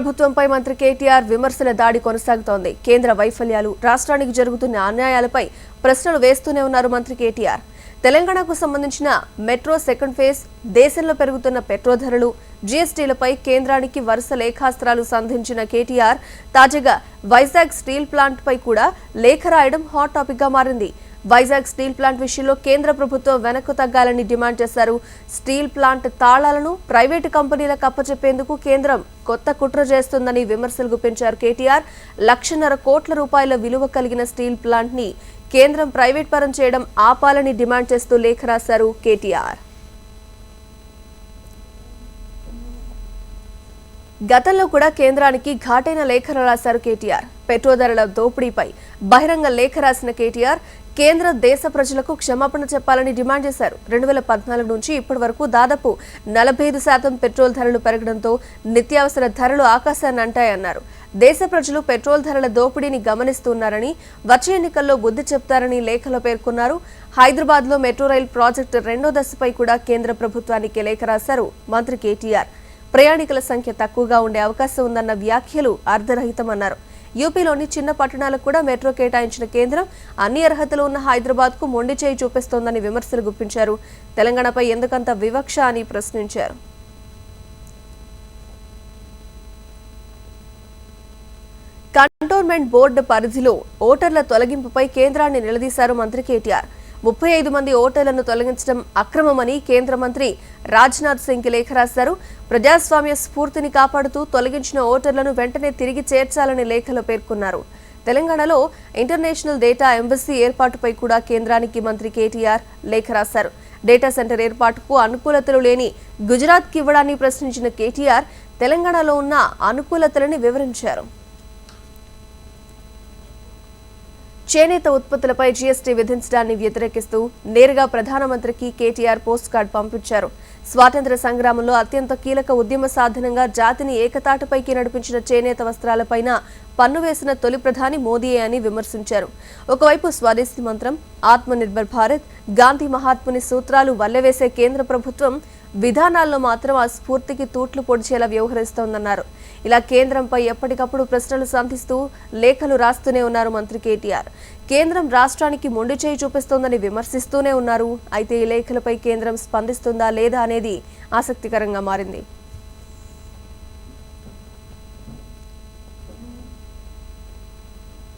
ప్రభుత్వంపై మంత్రి కేటీఆర్ విమర్శల దాడి కొనసాగుతోంది. కేంద్ర వైఫల్యాలు, రాష్ట్రానికి జరుగుతున్న అన్యాయాలపై ప్రశ్నలు వేస్తూనే ఉన్నారు మంత్రి కేటీఆర్. తెలంగాణకు సంబంధించిన మెట్రో సెకండ్ ఫేజ్, దేశంలో పెరుగుతున్న పెట్రోల్ ధరలు, జీఎస్టీలపై కేంద్రానికి వరుస లేఖాస్త్రాలు సంధించిన కేటీఆర్ తాజాగా వైజాగ్ స్టీల్ ప్లాంట్ పై కూడా లేఖ రాయడం హాట్ టాపిక్ గా మారింది. వైజాగ్ స్టీల్ ప్లాంట్ విషయంలో కేంద్ర ప్రభుత్వం వెనక్కు తగ్గాలని డిమాండ్ చేశారు. స్టీల్ ప్లాంట్ తాళాలను ప్రైవేటు కంపెనీలకు అప్పచెప్పేందుకు కేంద్రం కొత్త కుట్ర చేస్తుందని విమర్శలు గుప్పించారు కేటీఆర్. 1,50,000 కోట్ల రూపాయల విలువ కలిగిన స్టీల్ ప్లాంట్ ని కేంద్రం ప్రైవేట్ పరం చేయడం ఆపాలని డిమాండ్ చేస్తూ లేఖ రాశారు కేటీఆర్. గతంలో కూడా కేంద్రానికి ఘాటైన లేఖలు రాశారు కేటీఆర్. పెట్రోల్ ధరల దోపిడీపై బహిరంగ లేఖ రాసిన కేటీఆర్ కేంద్ర దేశ ప్రజలకు క్షమాపణ చెప్పాలని డిమాండ్ చేశారు. 2014 నుంచి ఇప్పటి వరకు దాదాపు 45% పెట్రోల్ ధరలు పెరగడంతో నిత్యావసర ధరలు ఆకాశాన్ని అంటాయన్నారు. దేశ ప్రజలు పెట్రోల్ ధరల దోపిడీని గమనిస్తున్నారని, వచ్చే ఎన్నికల్లో బుద్ధి చెప్తారని లేఖలో పేర్కొన్నారు. హైదరాబాద్ లో మెట్రో రైల్ ప్రాజెక్టు 2వ దశపై కూడా కేంద్ర ప్రభుత్వానికి లేఖ రాశారు మంత్రి కేటీఆర్. ప్రయాణికుల సంఖ్య తక్కువగా ఉండే అవకాశం ఉందన్న వ్యాఖ్యలు అర్ధరహితమన్నారు. యూపీలోని చిన్న పట్టణాలకు కూడా మెట్రో కేటాయించిన కేంద్రం అన్ని అర్హతలు ఉన్న హైదరాబాద్ కు మొండి చేయి చూపిస్తోందని విమర్శలు గుప్పించారు. తెలంగాణపై ఎందుకంత వివక్ష అని ప్రశ్నించారు. కంటోన్మెంట్ బోర్డు పరిధిలో ఓటర్ల తొలగింపుపై కేంద్రాన్ని నిలదీశారు మంత్రి కేటీఆర్. 35 మంది ఓటర్లను తొలగించడం అక్రమమని కేంద్ర మంత్రి రాజ్నాథ్ సింగ్ లేఖ రాశారు. ప్రజాస్వామ్య స్ఫూర్తిని కాపాడుతూ తొలగించిన ఓటర్లను వెంటనే తిరిగి చేర్చాలని లేఖలో పేర్కొన్నారు. తెలంగాణలో ఇంటర్నేషనల్ డేటా ఎంబసీ ఏర్పాటుపై కూడా కేంద్రానికి మంత్రి కేటీఆర్ లేఖ రాశారు. డేటా సెంటర్ ఏర్పాటుకు అనుకూలతలు లేని గుజరాత్కి ఇవ్వడాన్ని ప్రశ్నించిన కేటీఆర్ తెలంగాణలో ఉన్న అనుకూలతలని వివరించారు. చేనేత ఉత్పత్తులపై జీఎస్టీ విధించడాన్ని వ్యతిరేకిస్తూ నేరుగా ప్రధానమంత్రికి కేటీఆర్ పోస్ట్ కార్డు పంపించారు. స్వాతంత్ర్య సంగ్రామంలో అత్యంత కీలక ఉద్యమ సాధనంగా జాతిని ఏకతాటిపైకి నడిపించిన చేనేత వస్త్రాలపైన పన్ను వేసిన తొలి ప్రధాని మోదీయే అని విమర్శించారు. ఒకవైపు స్వదేశీ మంత్రం, ఆత్మనిర్భర్ భారత్, గాంధీ మహాత్ముని సూత్రాలు వల్లెవేసే కేంద్ర ప్రభుత్వం విధానాల్లో మాత్రం ఆ స్ఫూర్తికి తూట్లు పొడిచేలా వ్యవహరిస్తోందన్నారు. ఇలా కేంద్రంపై ఎప్పటికప్పుడు ప్రశ్నలు సంధిస్తూ లేఖలు రాస్తూనే ఉన్నారు మంత్రి కేటీఆర్. కేంద్రం రాష్ట్రానికి మొండి చేయి చూపిస్తోందని విమర్శిస్తూనే ఉన్నారు. అయితే ఈ లేఖలపై కేంద్రం స్పందిస్తుందా లేదా అనేది ఆసక్తికరంగా మారింది.